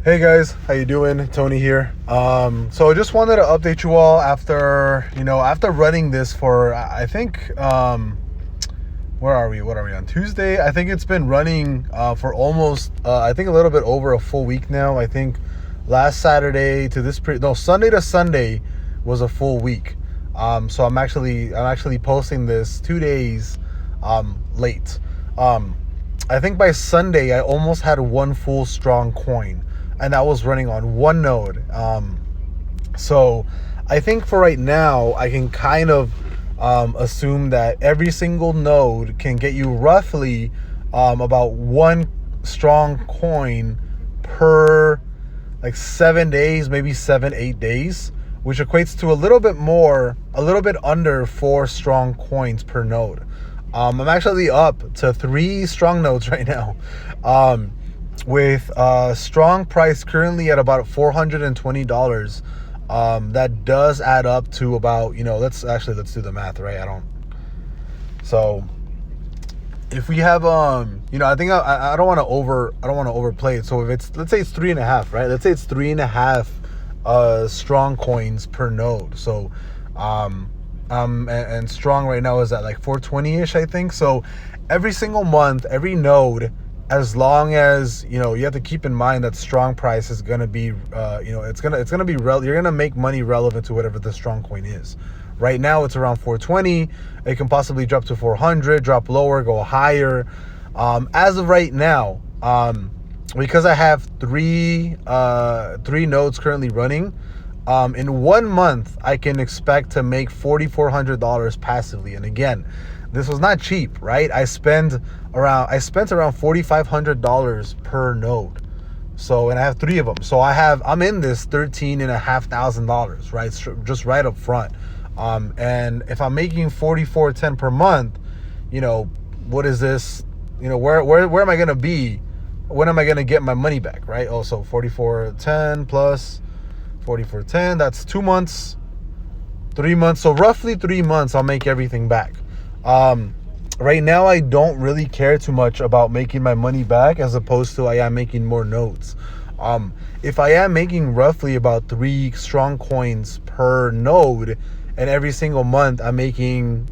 Hey guys, how you doing? Tony here. So I just wanted to update you all after running this for I think where are we? What are we on Tuesday? I think it's been running for almost I think a little bit over a full week now. I think last Saturday to Sunday to Sunday was a full week. So I'm actually posting this 2 days late. I think by Sunday I almost had one full strong coin, and that was running on one node. So I think for right now, I can kind of assume that every single node can get you roughly about one strong coin per like 7 days, maybe 7, 8 days, which equates to a little bit under four strong coins per node. I'm actually up to three strong nodes right now. With strong price currently at about $420. That does add up to about, let's do the math, right? So if we have, I think I don't want to overplay it. So if let's say it's 3.5, right? Let's say it's 3.5 strong coins per node. So, and strong right now is at like 420-ish, I think. So every single month, every node, as long as you have to keep in mind that strong price is going to be it's going to be you're going to make money relevant to whatever the strong coin is. Right now it's around 420. It can possibly drop to 400, drop lower, go higher. As of right now, because I have three nodes currently running, in 1 month I can expect to make $4,400 passively. And again, this was not cheap, right? I spent around $4,500 per node. So, and I have three of them. So I'm in this $13,500, right? Just right up front. And if I'm making $4,410 per month, what is this? Where am I gonna be? When am I gonna get my money back, right? Also, 4,410 plus 4,410. That's 2 months, 3 months. So roughly 3 months, I'll make everything back. Right now I don't really care too much about making my money back as opposed to I am making more nodes. If I am making roughly about 3 strong coins per node, and every single month I'm making,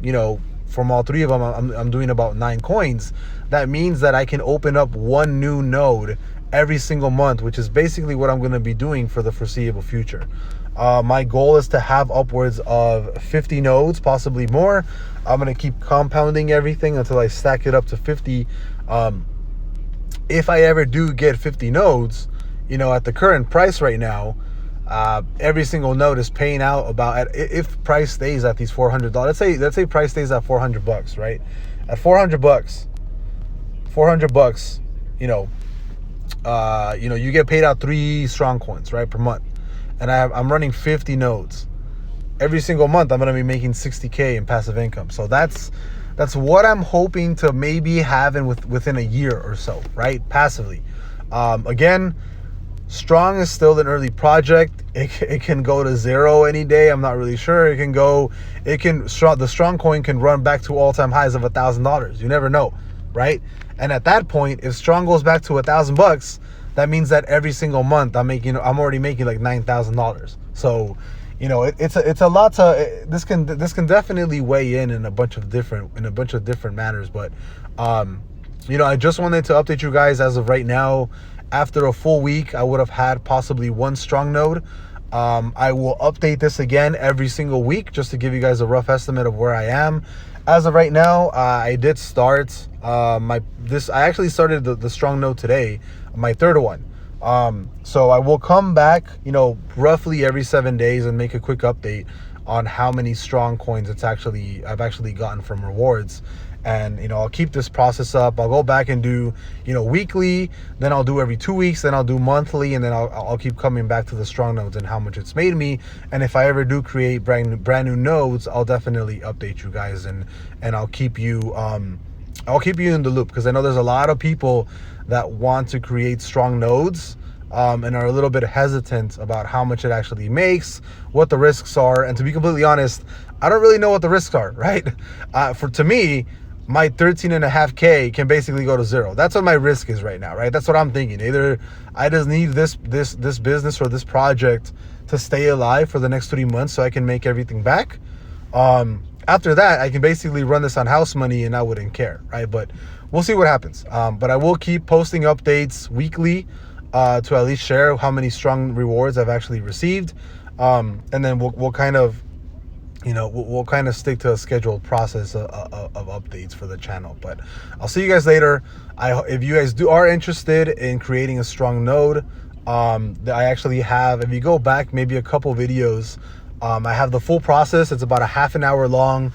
from all three of them, I'm doing about 9 coins. That means that I can open up one new node every single month, which is basically what I'm going to be doing for the foreseeable future. My goal is to have upwards of 50 nodes, possibly more. I'm going to keep compounding everything until I stack it up to 50. If I ever do get 50 nodes, at the current price right now, every single node is paying out about, if price stays at these $400. Let's say price stays at $400, right? At $400, you get paid out 3 strong coins, right, per month. And I'm running 50 nodes. Every single month, I'm going to be making $60K in passive income. So that's what I'm hoping to maybe have within a year or so, right? Passively. Again, strong is still an early project. It can go to zero any day. I'm not really sure. The strong coin can run back to all-time highs of $1,000. You never know, right? And at that point, if strong goes back to $1,000, that means that every single month I'm already making like $9,000. So, it's a lot to this can definitely weigh in a bunch of different manners. But I just wanted to update you guys. As of right now, after a full week, I would have had possibly one strong node. I will update this again every single week just to give you guys a rough estimate of where I am. As of right now, I did start I actually started the strong node today, my third one. So I will come back, roughly every 7 days and make a quick update on how many strong coins I've actually gotten from rewards. And I'll keep this process up. I'll go back and do weekly, then I'll do every 2 weeks, then I'll do monthly, and then I'll keep coming back to the strong nodes and how much it's made me. And if I ever do create brand new nodes, I'll definitely update you guys, and I'll keep you in the loop, because I know there's a lot of people that want to create strong nodes and are a little bit hesitant about how much it actually makes, what the risks are. And to be completely honest, I don't really know what the risks are, right? To me, my 13.5K can basically go to zero. That's what my risk is right now, right? That's what I'm thinking. Either I just need this business or this project to stay alive for the next 3 months so I can make everything back. After that, I can basically run this on house money and I wouldn't care, right? But we'll see what happens. But I will keep posting updates weekly to at least share how many strong rewards I've actually received. And then we'll kind of, we'll kind of stick to a scheduled process of updates for the channel. But I'll see you guys later. If you guys are interested in creating a strong node, I actually have, if you go back maybe a couple videos, I have the full process. It's about a half an hour long.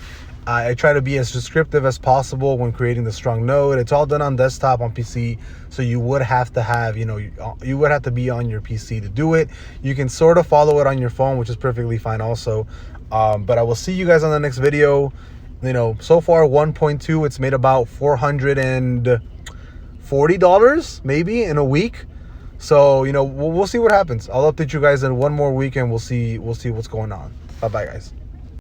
I try to be as descriptive as possible when creating the strong node. It's all done on desktop, on PC, so you would have to have, you would have to be on your PC to do it. You can sort of follow it on your phone, which is perfectly fine also. But I will see you guys on the next video. So far 1.2, it's made about $440 maybe in a week. So, we'll see what happens. I'll update you guys in one more week and we'll see what's going on. Bye-bye, guys.